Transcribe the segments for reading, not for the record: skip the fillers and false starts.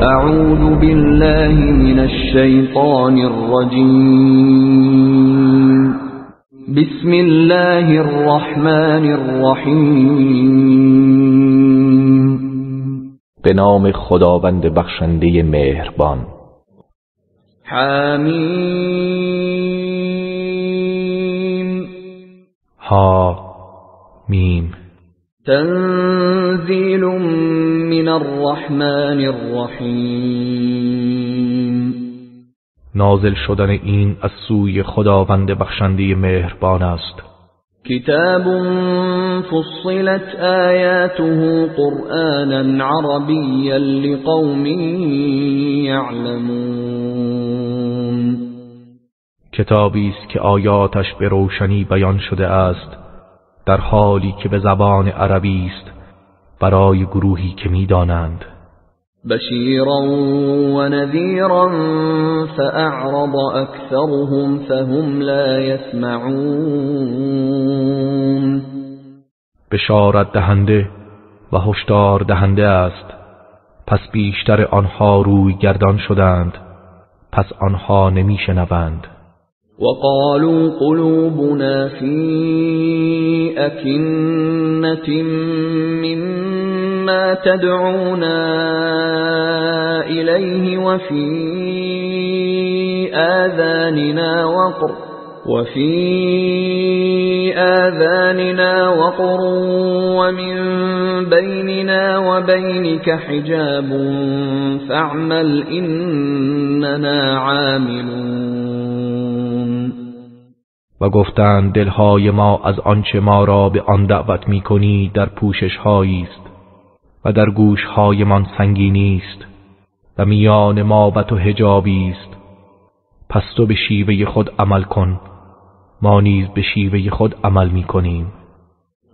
اعوذ بالله من الشیطان الرجیم. بسم الله الرحمن الرحیم. به نام خداوند بخشنده مهربان. حمیم. ها میم. تنزیل من الرحمن الرحیم. نازل شدن این از سوی خداوند بخشنده مهربان است. کتاب فصلت آیاته قرآنا عربیا لقوم یعلمون. کتابی است که آیاتش به روشنی بیان شده است، در حالی که به زبان عربی است، برای گروهی که می‌دانند. بشیرا و نذیرا فاعرض اکثرهم فهم لا یسمعون. بشارت دهنده و هشدار دهنده است، پس بیشتر آنها روی گردان شدند، پس آنها نمی‌شنوند. وقالوا قلوبنا في أكنة مما تدعونا إليه وفي آذاننا وقر ومن بيننا وبينك حجاب فاعمل إننا عاملون. و گفتند دلهای ما از آنچه ما را به آن دعوت می‌کنی در پوشش هایی است و در گوش هایمان سنگینی است و میان ما و تو حجابی است، پس تو به شیوه خود عمل کن، ما نیز به شیوه خود عمل می‌کنیم.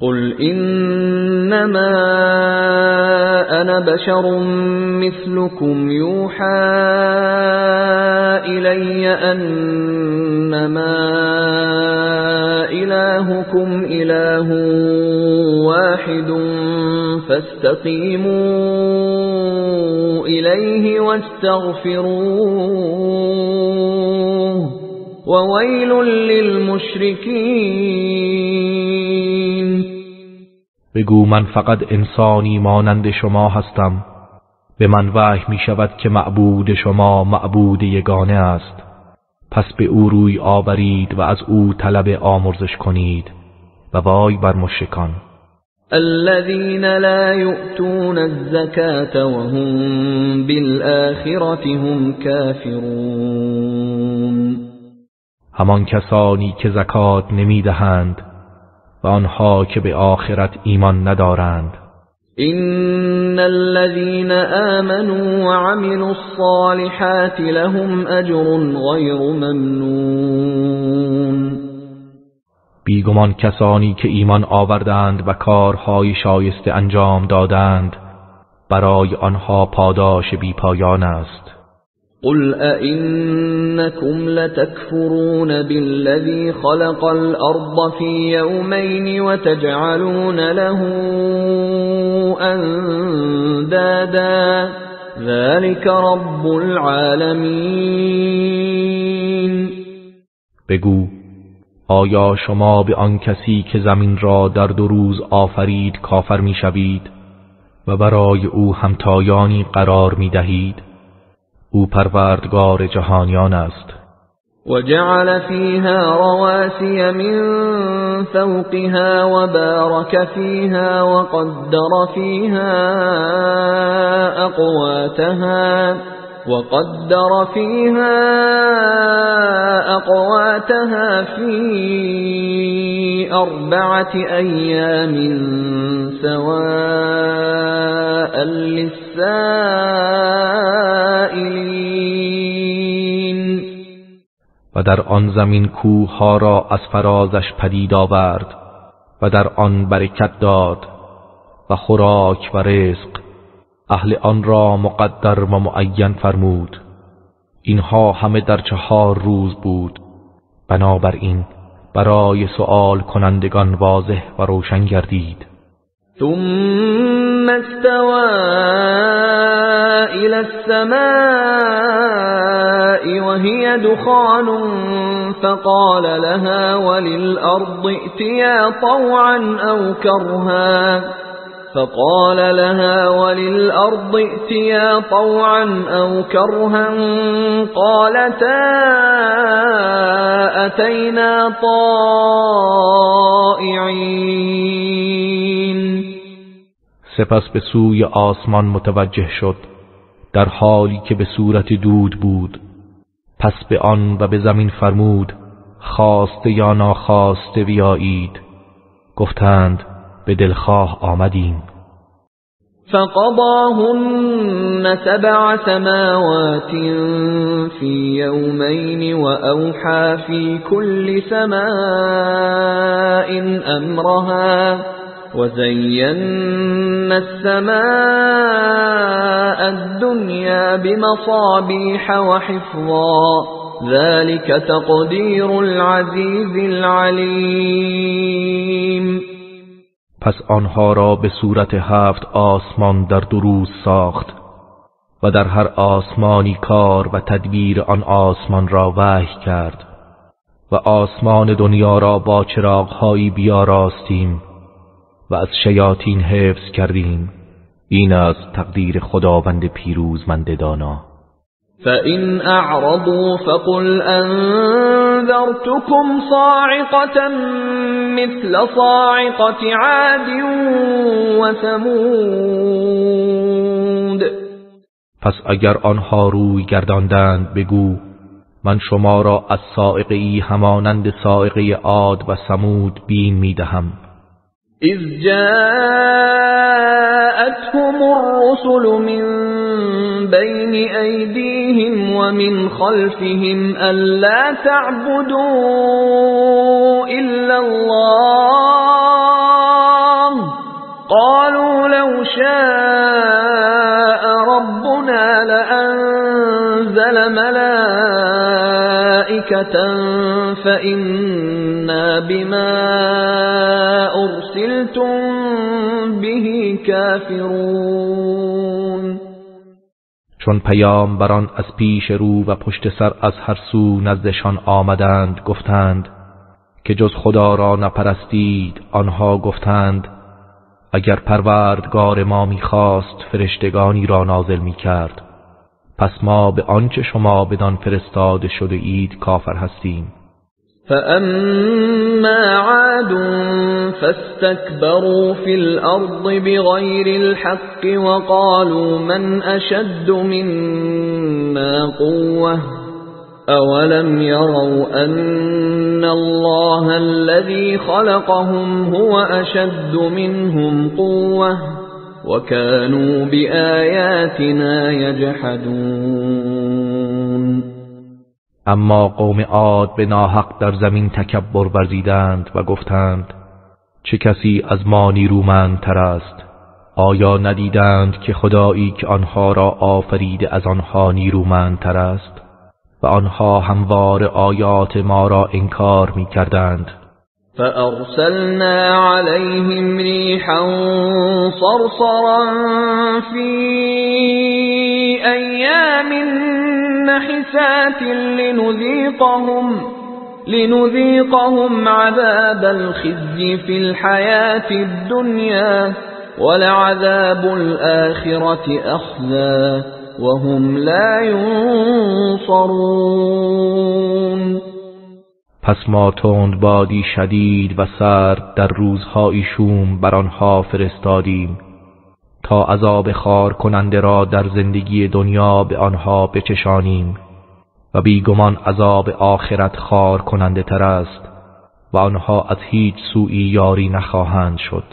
قل انما انا بشر مثلكم يوحى الي انما الهكم اله واحد فاستقيموا اليه واستغفروه وويل للمشركين. بگو من فقط انسانی مانند شما هستم، به من وحی می شود که معبود شما معبود یگانه است، پس به او روی آورید و از او طلب آمرزش کنید و وای بر مشرکان. الذين لا يؤتون الزكاة وهم بالآخرة هم كافرون. همان کسانی که زکات نمی دهند و آنها که به آخرت ایمان ندارند. إن الذين آمنوا وعملوا الصالحات لهم أجر غير ممنون. بیگمان کسانی که ایمان آوردند و کارهای شایسته انجام دادند، برای آنها پاداش بی پایان است. قل أئنكم لتكفرون بالذي خلق الأرض في يومين وتجعلون له أندادا ذلك رب العالمين. بگو آیا شما به آن کسی که زمین را در 2 روز آفرید کافر می شوید و برای او همتایانی قرار می دهید؟ او پروردگار جهانیان است. وجعل فيها رواسي من فوقها وبارك فيها وقدر فيها أقواتها في 4 أيام سواء للسائلين. و در آن زمین کوه‌ها را از فرازش پدید آورد و در آن برکت داد و خوراک و رزق اهل آن را مقدر و معین فرمود. اینها همه در 4 روز بود، بنابراین برای سؤال کنندگان واضح و روشن گردید. ثم استوى إلى السماء وهي دخان فقال لها وللأرض ائتيا طوعا أو كرها قالتا أتينا طائعين. سپس به سوی آسمان متوجه شد در حالی که به صورت دود بود. پس به آن و به زمین فرمود خواسته یا ناخواسته بیایید. گفتند به دلخواه آمدیم. فقضاهن 7 سماوات في يومين وأوحى في كل سماء أمرها وزينا السماء الدنيا بمصابيح وحفظا ذلك تقدير العزيز العليم. پس آنها را به صورت 7 آسمان در 2 روز ساخت و در هر آسمانی کار و تدبیر آن آسمان را وحی کرد و آسمان دنیا را با چراغ‌هایی بیاراستیم و از شیاطین حفظ کردیم. این است تقدیر خداوند پیروزمند دانا. فإن أعرضوا فقل أنذرتكم صاعقة مثل صاعقة عاد وثمود. پس اگر آنها روی گرداندند بگو من شما را از صاعقه‌ای همانند صاعقه عاد و ثمود بیم می‌دهم. إذ جاءتهم الرسل من بين أيديهم ومن خلفهم ألا تعبدوا إلا الله قالوا لو شاء ربنا لأنزل ملائكة فإنا بما أرسلتم به كافرون. چون پیامبران از پیش رو و پشت سر از هر سو نزدشان آمدند گفتند که جز خدا را نپرستید. آنها گفتند اگر پروردگار ما می‌خواست فرشتگانی را نازل می‌کرد پس ما به آنچه شما بدان فرستاده شده اید کافر هستیم. فأما عاد فاستكبروا في الأرض بغير الحق وقالوا من أشد منا قوة أولم يروا أن الله الذي خلقهم هو أشد منهم قوة وكانوا بآياتنا يجحدون. اما قوم عاد به ناحق در زمین تکبر ورزیدند و گفتند چه کسی از ما نیرومندتر است؟ آیا ندیدند که خدایی که آنها را آفریده از آنها نیرومندتر است؟ و آنها هموار آیات ما را انکار می کردند. فأرسلنا عليهم ريحا صرصرا في أيام نحسات لنذيقهم عذاب الخزي في الحياة الدنيا ولعذاب الآخرة أخزى وهم لا ينصرون. پس ما تند بادی شدید و سرد در روزهای شوم بر آنها فرستادیم تا عذاب خار کننده را در زندگی دنیا به آنها بچشانیم و بیگمان عذاب آخرت خار کننده تر است و آنها از هیچ سوئی یاری نخواهند شد.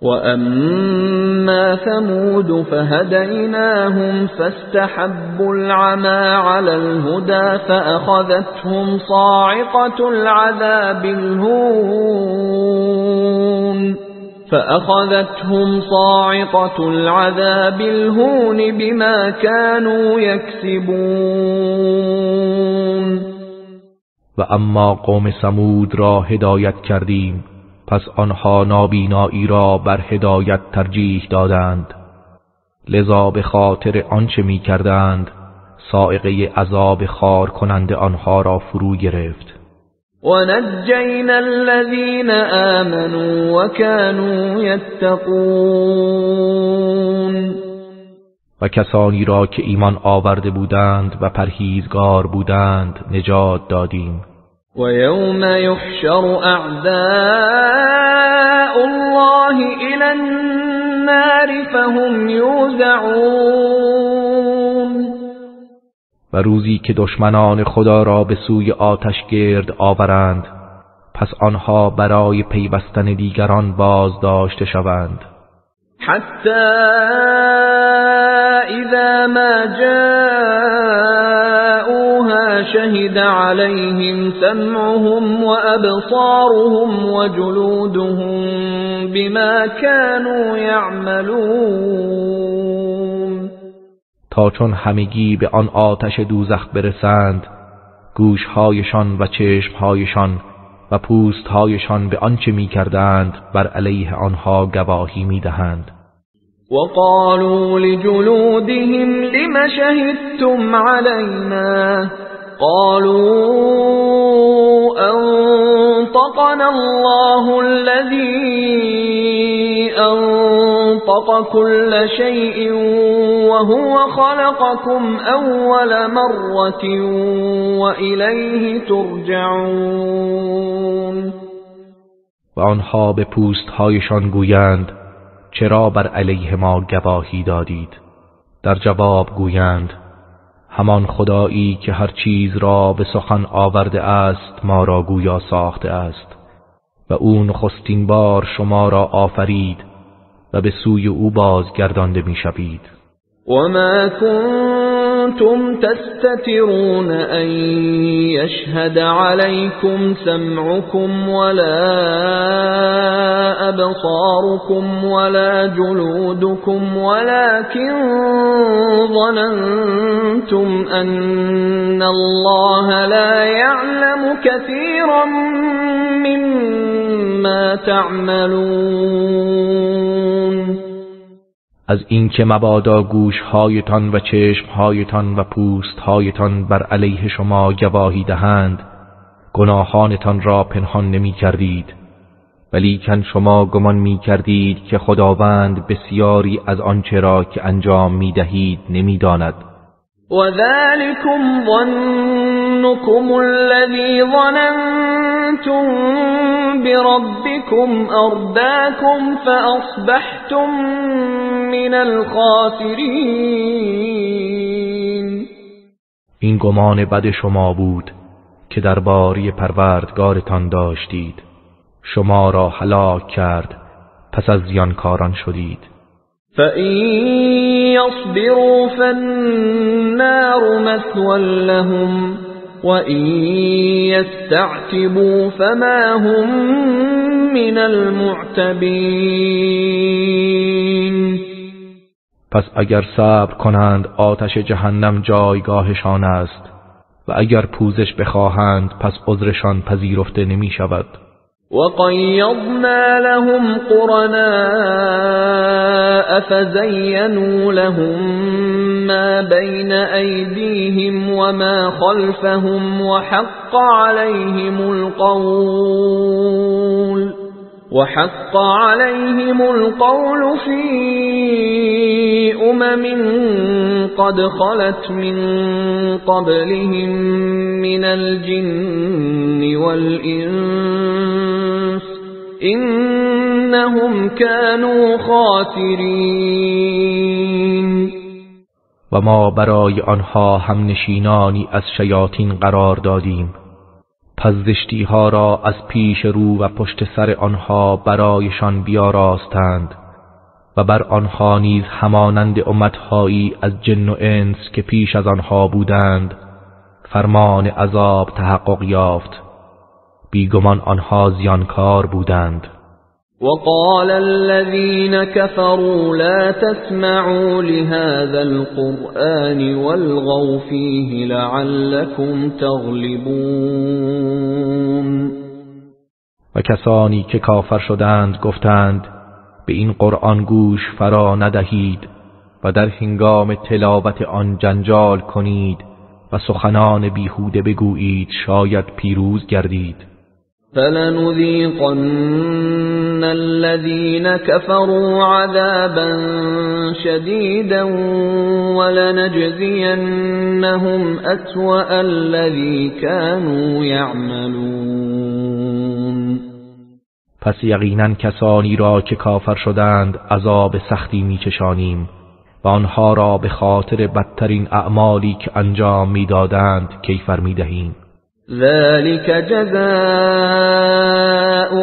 وأما ثمود فهديناهم فاستحبوا العمى على الهدى فأخذتهم صاعقة العذاب الهون بما كانوا يكسبون. و اما قوم ثمود را هدایت کردیم پس آنها نابینایی را بر هدایت ترجیح دادند، لذا به خاطر آنچه می کردند صاعقه عذاب خار کننده آنها را فرو گرفت. ونجینا الذین آمنوا وكانوا یتقون، و کسانی را که ایمان آورده بودند و پرهیزگار بودند نجات دادیم. و یوم یحشر اعداء الله الی النار فهم یوزعون، و روزی که دشمنان خدا را به سوی آتش گرد آورند پس آنها برای پیوستن دیگران بازداشته شوند. حتی اذا ما جاءوها شهد عليهم سمعهم وأبصارهم وجلودهم بما كانوا يعملون، تا چون همگی به آن آتش دوزخ برسند گوشهایشان و چشمهایشان و پوستهایشان به آنچه می‌کردند بر علیه آنها گواهی می‌دهند. وقالوا لجلودهم لم شهدتم علينا قالوا أنطقنا الله الذي أنطق كل شيء وهو خلقكم أول مرة وإليه ترجعون. و آنها به پوستهایشان گویند چرا بر علیه ما گواهی دادید؟ در جواب گویند همان خدایی که هر چیز را به سخن آورده است ما را گویا ساخته است و او نخستین بار شما را آفرید و به سوی او بازگردانده می‌شوید. وما كنتم تستترون أن يشهد عليكم سمعكم ولا أبصاركم ولا جلودكم ولكن ظننتم أن الله لا يعلم كثيرا مما تعملون. از اینکه مبادا گوشهایتان و چشمهایتان و پوستهایتان بر علیه شما گواهی دهند گناهانتان را پنهان نمی کردید، ولیکن شما گمان می کردید که خداوند بسیاری از آنچه را که انجام می دهید نمی داند. وذلكم ظنكم الذي ظننتم بربكم أرداكم فأصبحتم من الخاسرين. این گمان بد شما بود که درباره پروردگارتان داشتید، شما را هلاک کرد پس از زیانکاران شدید. فَإِن يَصْبِرُوا فَالنَّارُ مَثْوًى لَهُمْ وَإِن يَسْتَعْتِبُوا فَمَا هُمْ مِنَ الْمُعْتَبِينَ. پس اگر صبر کنند آتش جهنم جایگاهشان است و اگر پوزش بخواهند پس عذرشان پذیرفته نمی شود. وَقَيَّضْنَا لَهُمْ قُرَنَاءَ فَزَيَّنُوا لَهُم مَّا بَيْنَ أَيْدِيهِمْ وَمَا خَلْفَهُمْ وَحَقَّ عَلَيْهِمُ الْقَوْلُ فِي أُمَمٍ قَدْ خَلَتْ مِن قَبْلِهِم مِّنَ الْجِنِّ وَالْإِنسِ إِنَّهُمْ كَانُوا خَاسِرِينَ. و ما برای آنها هم نشینانی از شیاطین قرار دادیم، پس زشتی‌ها را از پیش رو و پشت سر آنها برایشان بیاراستند و بر آنها نیز همانند امتهایی از جن و انس که پیش از آنها بودند فرمان عذاب تحقق یافت، بیگمان آنها زیانکار بودند. وقال الذين كفروا لا تسمعوا لهذا القرآن والغوا فيه لعلكم تغلبون. و کسانی که کافر شدند گفتند به این قرآن گوش فرا ندهید و در هنگام تلاوت آن جنجال کنید و سخنان بیهوده بگویید شاید پیروز گردید. فلنذيقن الذين كفروا عذابا شديدا ولنجزينهم أسوأ الذي كانوا يعملون. پس یقینا کسانی را که کافر شدند عذاب سختی میچشانیم و آنها را به خاطر بدترین اعمالی که انجام میدادند کیفر میدهیم. ذلك جزاء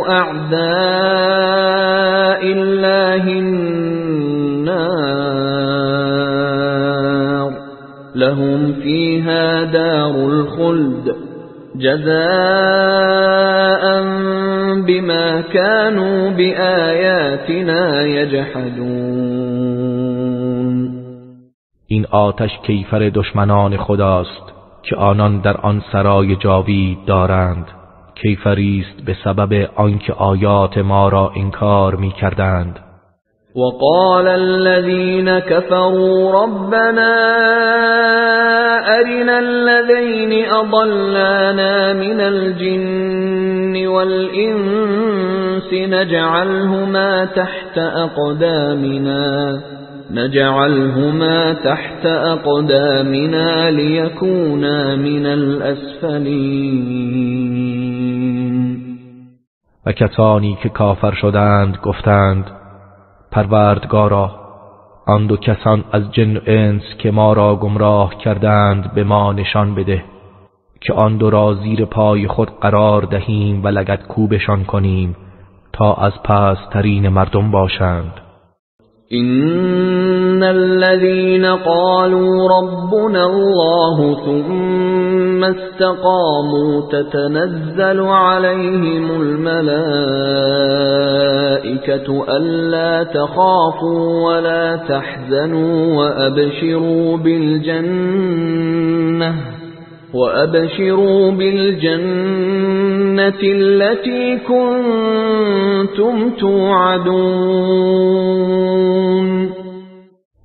أعداء الله النار لهم فيها دار الخلد جزاء بما كانوا بآياتنا يجحدون. این آتش کیفر دشمنان خداست که آنان در آن سرای جاوید دارند. کیفری است به سبب آنکه آیات ما را انکار می کردند. وقال الذين كفروا ربنا أرنا الذين أضلانا من الجن والإنس نجعلهما تحت أقدامنا ليكونا من الأسفلين. و کسانی که کافر شدند گفتند پروردگارا آن دو کسان از جن و انس که ما را گمراه کردند به ما نشان بده که آن دو را زیر پای خود قرار دهیم و لگدکوبشان کنیم تا از پست‌ترین مردم باشند. إن الذين قالوا ربنا الله ثم استقاموا تتنزل عليهم الملائكة ألا تخافوا ولا تحزنوا وأبشروا بالجنة التي كنتم توعدون.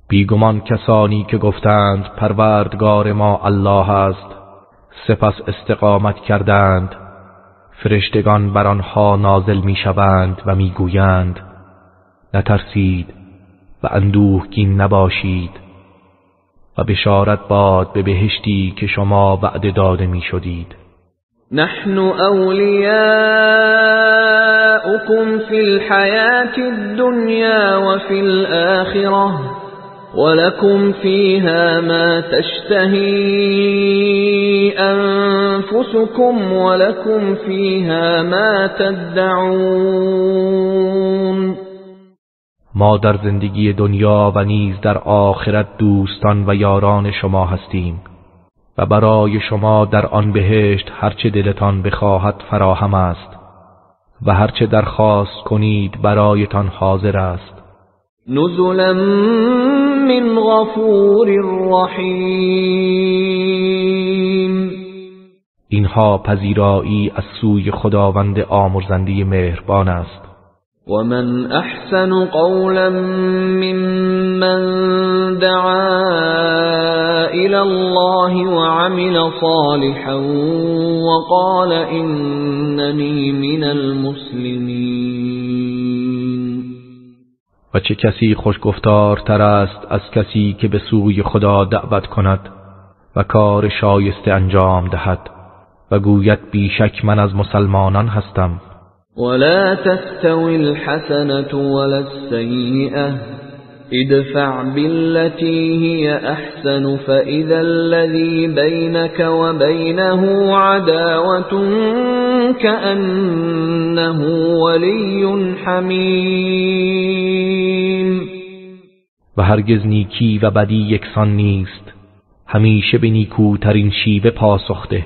بیگمان کسانی که گفتند پروردگار ما الله است سپس استقامت کردند فرشتگان بر آنها نازل میشوند و میگویند نترسید و اندوهگین نباشید و بشارت باد به بهشتی که شما وعده داده میشدید. نحن أولياؤكم في الحياة الدنيا وفي الآخرة ولكم فيها ما تشتهي أنفسكم ولكم فيها ما تدعون. ما در زندگی دنیا و نیز در آخرت دوستان و یاران شما هستیم و برای شما در آن بهشت هرچه دلتان بخواهد فراهم است و هرچه درخواست کنید برایتان حاضر است. نزلا من غفور رحیم. اینها پذیرایی از سوی خداوند آمرزنده مهربان است. ومن احسن قولا ممن دعا الى الله وعمل صالحا وقال انني من المسلمين. و چه کسی خوشگفتارتر است از کسی که به سوی خدا دعوت کند و کار شایسته انجام دهد و گوید بیشک من از مسلمانان هستم. ولا تستوي الحسنة ولا السيئة ادفع بالتي هي أحسن فإذا الذي بينك وبينه عداوة كأنه ولي حميم. و هرگز نیکی و بدی یکسان نیست، همیشه به نیکوترین شیوه پاسخده.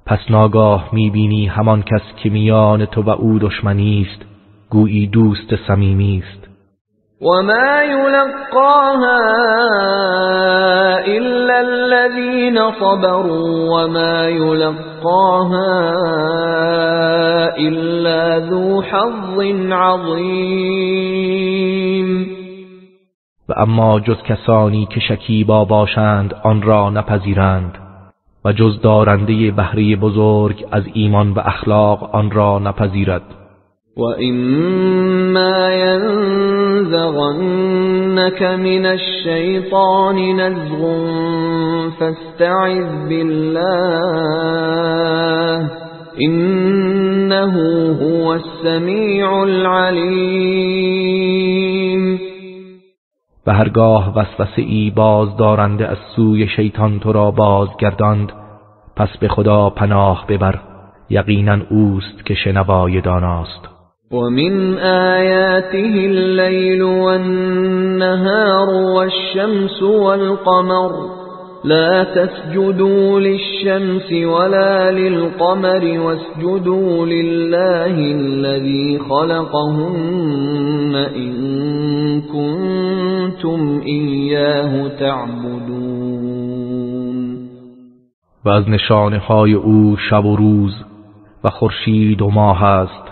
پس ناگاه میبینی همان کس که میان تو و او دشمنی است گویی دوست صمیمی است. وما يلقاها إلا الذين صبروا وما يلقاها إلا ذو حظ عظیم. و اما جز کسانی که شکیبا باشند آن را نپذیرند و جز دارنده بهره بزرگ از ایمان و اخلاق آن را نپذیرد. و اما ینزغنک من الشیطان نزغ فاستعذ بالله انه هو السمیع العلیم. و هرگاه وسوسه ای باز دارنده از سوی شیطان تو را بازگرداند پس به خدا پناه ببر، یقینا اوست که شنوای داناست. ومن آیاته الليل والنهار والشمس والقمر لا تسجدوا للشمس ولا للقمر واسجدوا لله الذي خلقهن إن كنتم إياه تعبدون. و از نشانه‌های او شب و روز و خورشید و ماه است.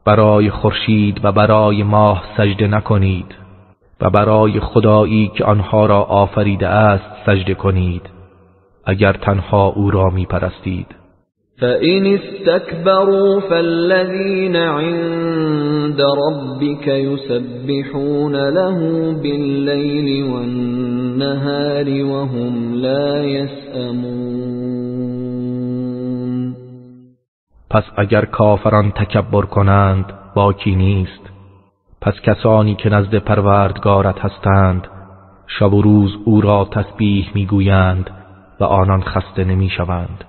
برای خورشید و برای ماه سجده نکنید و برای خدایی که آنها را آفریده است سجده کنید اگر تنها او را می پرستید. فَإِنِ اسْتَكْبَرُوا فَالَّذِينَ عِندَ رَبِّكَ يُسَبِّحُونَ لَهُ بِاللَّيْلِ وَالنَّهَارِ وَهُمْ لَا يَسْأَمُونَ. پس اگر کافران تکبر کنند باکی نیست. پس کسانی که نزد پروردگارت هستند شب و روز او را تسبیح میگویند و آنان خسته نمیشوند.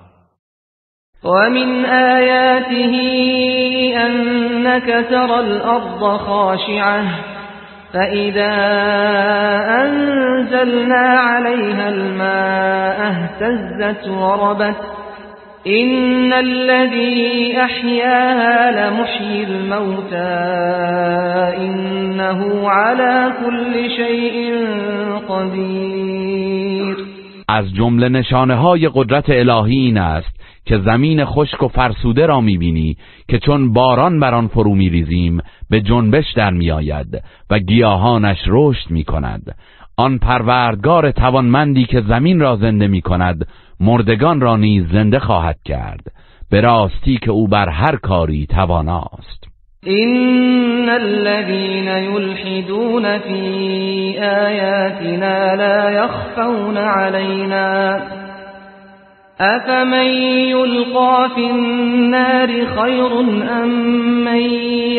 ومن آياته أنك ترى الأرض خاشعة فإذا أنزلنا عليها الماء اهتزت وربت إن الذي أحياها لمحيي الموتى إنه على كل شيء قدير. از جمله نشانه‌های قدرت الهی این است که زمین خشک و فرسوده را می‌بینی که چون باران بر آن فرو می‌ریزیم به جنبش در می‌آید و گیاهانش رشد می‌کند. آن پروردگار توانمندی که زمین را زنده می‌کند مردگان را نیز زنده خواهد کرد. به راستی که او بر هر کاری تواناست. إن الذين يلحدون في آياتنا لا يخفون علينا أفمن يلقى في النار خير أم من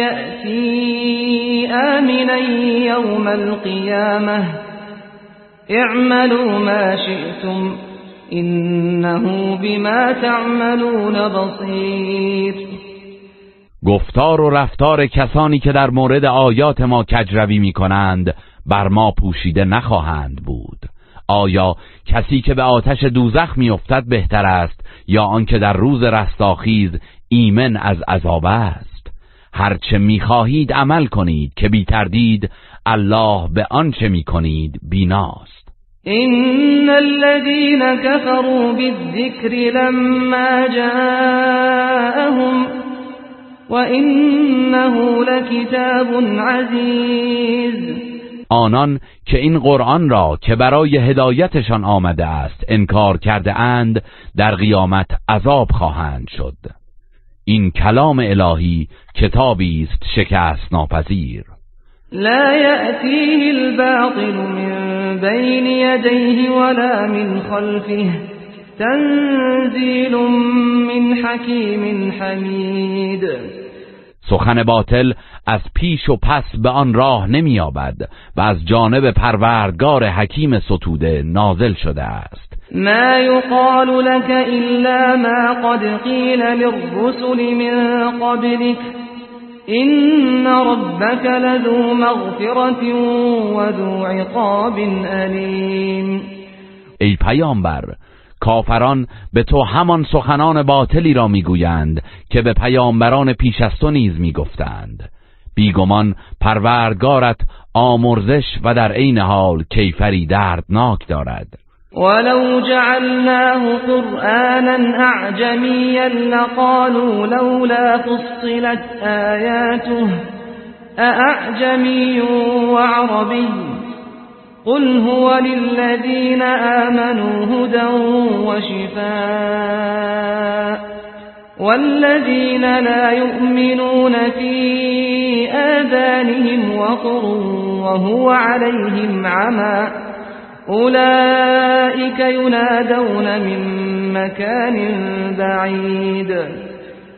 يأتي آمنا يوم القيامة اعملوا ما شئتم إنه بما تعملون بصير. گفتار و رفتار کسانی که در مورد آیات ما کجروی می کنند بر ما پوشیده نخواهند بود. آیا کسی که به آتش دوزخ می افتد بهتر است یا آنکه در روز رستاخیز ایمن از عذاب است؟ هرچه می خواهید عمل کنید که بی تردید الله به آنچه می کنید بیناست. إن الذين كفروا بالذكر لما جاءهم وإنه لكتاب عزيز. آنان که این قرآن را که برای هدایتشان آمده است انکار کرده اند در قیامت عذاب خواهند شد. این کلام الهی کتابی است شکست ناپذیر. لا يأتيه الباطل من بين يديه ولا من خلفه تنزيل من حكيم حمید. سخن باطل از پیش و پس به آن راه نمی‌یابد و از جانب پروردگار حکیم ستوده نازل شده است. ما يقال لك إلا ما قد قيل للرسل من قبلك إن ربك لذو مغفرة وذو عقاب أليم. ای پیامبر، کافران به تو همان سخنان باطلی را میگویند که به پیامبران پیش از تو نیز میگفتند. بیگمان پروردگارت آمرزش و در عین حال کیفری دردناک دارد. ولو جعلناه قرآنا أعجميا لقالوا لولا فصلت آياته أأعجمي وعربي قل هو للذين آمنوا هدى وشفاء والذين لا يؤمنون في آذانهم وقر وهو عليهم عمى أولئك ينادون من مكان بعید.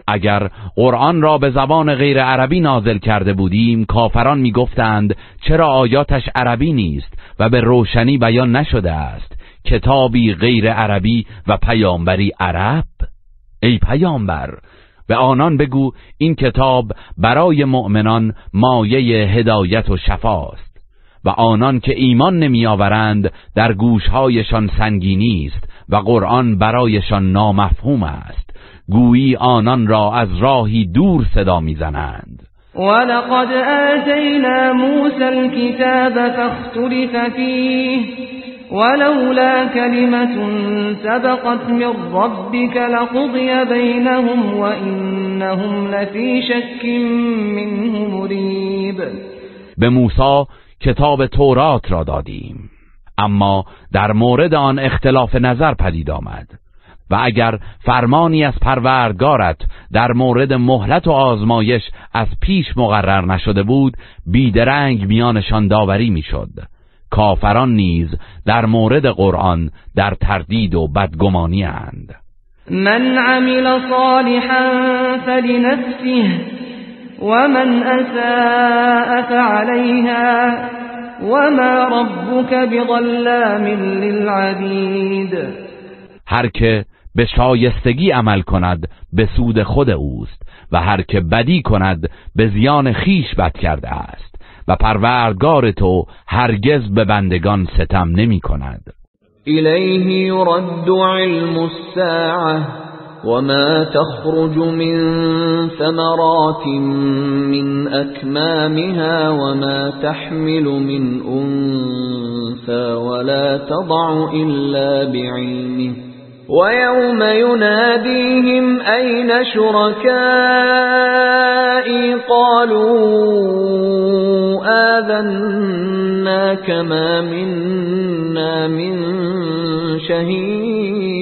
اگر قرآن را به زبان غیر عربی نازل کرده بودیم کافران میگفتند چرا آیاتش عربی نیست و به روشنی بیان نشده است، کتابی غیر عربی و پیامبری عرب. ای پیامبر به آنان بگو این کتاب برای مؤمنان مایه هدایت و شفاست و آنان که ایمان نمی آورند در گوشهایشان سنگینی است و قرآن برایشان نامفهوم است، گویی آنان را از راهی دور صدا میزنند. ولقد آتینا موسی الكتاب فاختلف فیه ولولا كلمة سبقت من ربك لقضي بينهم وإنهم لفي شك منه مريب. به موسی کتاب تورات را دادیم، اما در مورد آن اختلاف نظر پدید آمد و اگر فرمانی از پروردگارت در مورد مهلت و آزمایش از پیش مقرر نشده بود بیدرنگ میانشان داوری میشد. کافران نیز در مورد قرآن در تردید و بدگمانی اند. من عمل صالحا فلنفسه ومن اساء فعليها وما ربك بظلام للعبید. هر که به شایستگی عمل کند به سود خود اوست و هر که بدی کند به زیان خیش بد کرده است و پروردگار تو هرگز به بندگان ستم نمی کند. الیه یرد علم الساعه وما تخرج من ثمرات من اكمامها وما تحمل من انثى ولا تضع الا بعلمه ويوم يناديهم أين شركائي قالوا آذناك ما منا من شهید.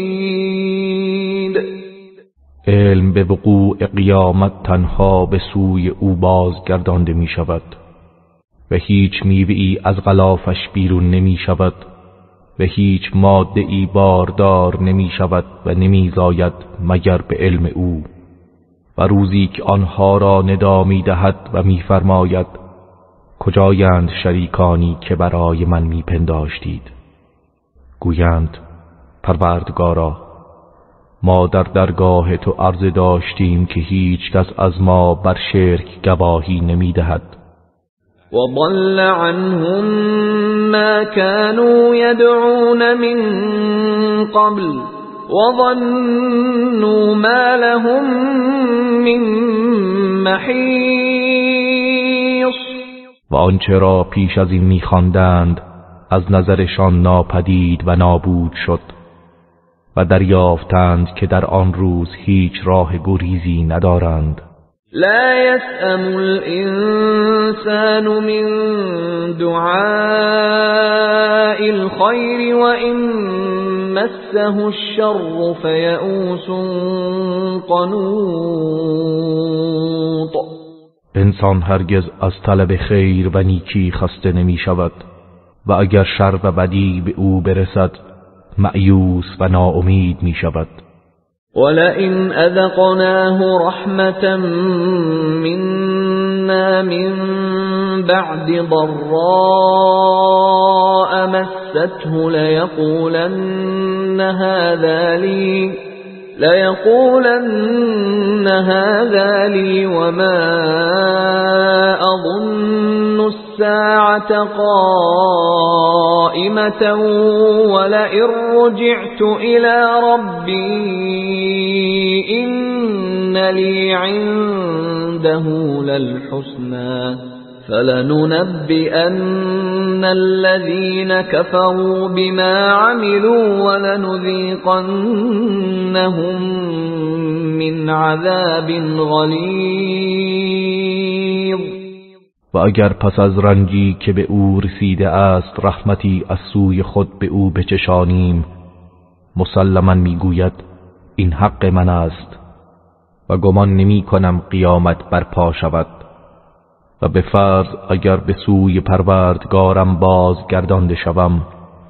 علم به وقوع قیامت تنها به سوی او بازگردانده می شود و هیچ میوه‌ای از غلافش بیرون نمی شود و هیچ ماده ای باردار نمی شود و نمی زاید مگر به علم او و روزی که آنها را ندا می دهد و می فرماید کجایند شریکانی که برای من می پنداشتید؟ گویند پروردگارا ما در درگاه تو عرضه داشتیم که هیچ کس از ما بر شرک گواهی نمی دهد. وضل عنهم ما كانوا يدعون من قبل وظنوا ما لهم من محیص. و آنچه را پیش از این می‌خواندند از نظرشان ناپدید و نابود شد و دریافتند که در آن روز هیچ راه گریزی ندارند. لا يسأم الإنسان من دعاء الخير وإن مسه الشر فيئوس قنوط. انسان هرگز از طلب خیر و نیکی خسته نمی شود و اگر شر و بدی به او برسد مأیوس و ناامید می شود. ولئن أذقناه رحمة منا من بعد ضراء مسته ليقولن هذا لي وما أظن الساعة قائمة ولئن رجعت إلى ربي إن لي عنده للحسنى فلننبئن الذين كفروا بما عملوا ولنذيقنهم من عذاب غلیظ. و اگر پس از رنجی که به او رسیده است رحمتی از سوی خود به او بچشانیم، مسلماً میگوید این حق من است و گمان نمی کنم قیامت برپا شود. و به فرض اگر به سوی پروردگارم بازگردانده شوم،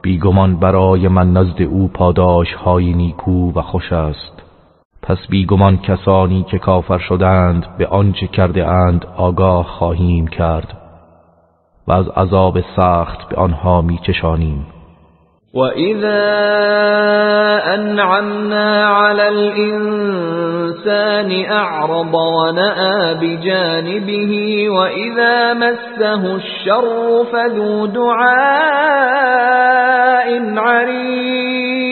بیگمان برای من نزد او پاداش های نیکو و خوش است. پس بیگمان کسانی که کافر شدند به آنچه کرده اند آگاه خواهیم کرد و از عذاب سخت به آنها میچشانیم. وَإِذَا أَنْعَمْنَا عَلَى الْإِنسَانِ أَعْرَضَ وَنَأَى بِجَانِبِهِ وَإِذَا مَسَّهُ الشَّرُّ فَذُو دُعَاءٍ عَرِيضٍ.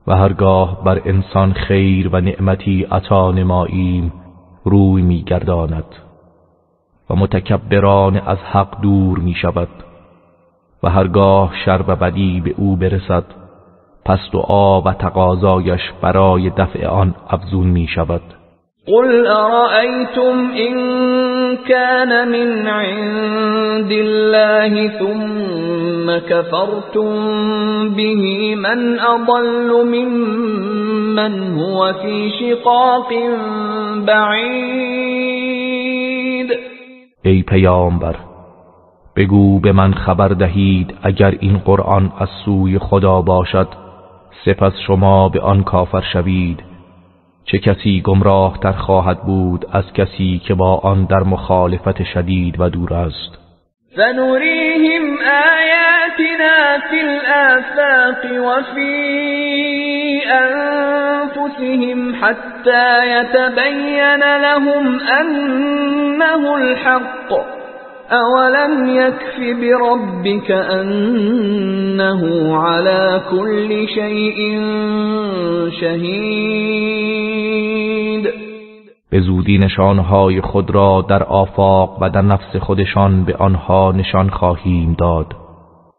و هرگاه بر انسان خیر و نعمتی عطا نماییم روی میگرداند و متکبران از حق دور میشود. و هرگاه شر و بدی به او برسد پس دعا و تقاضایش برای دفع آن افزون می شود. قل أرأيتم إن كان من عند الله ثم كفرتم به من أضل ممن هو في شقاق بعید. ای پیامبر بگو به من خبر دهید اگر این قرآن از سوی خدا باشد سپس شما به آن کافر شوید، چه کسی گمراه تر خواهد بود از کسی که با آن در مخالفت شدید و دور است. فنريهم آياتنا في الآفاق وفي أنفسهم حتى يتبين لهم أنه الحق أولم يكف بربك أنه على كل شيء شهید. به زودی نشانهای خود را در آفاق و در نفس خودشان به آنها نشان خواهیم داد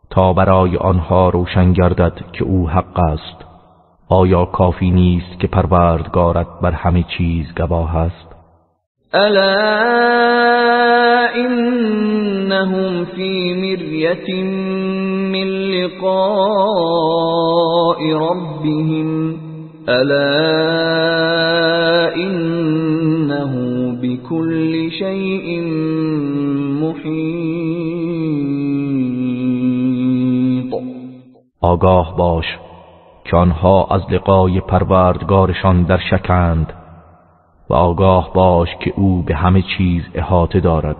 تا برای آنها روشن گردد که او حق است. آیا کافی نیست که پروردگارت بر همه چیز گواه است؟ الا انهم في مرية من لقاء ربهم الا انه بكل شيء محيط. آگاه باش که آنها از لقای پروردگارشان در شکند و آگاه باش که او به همه چیز احاطه دارد.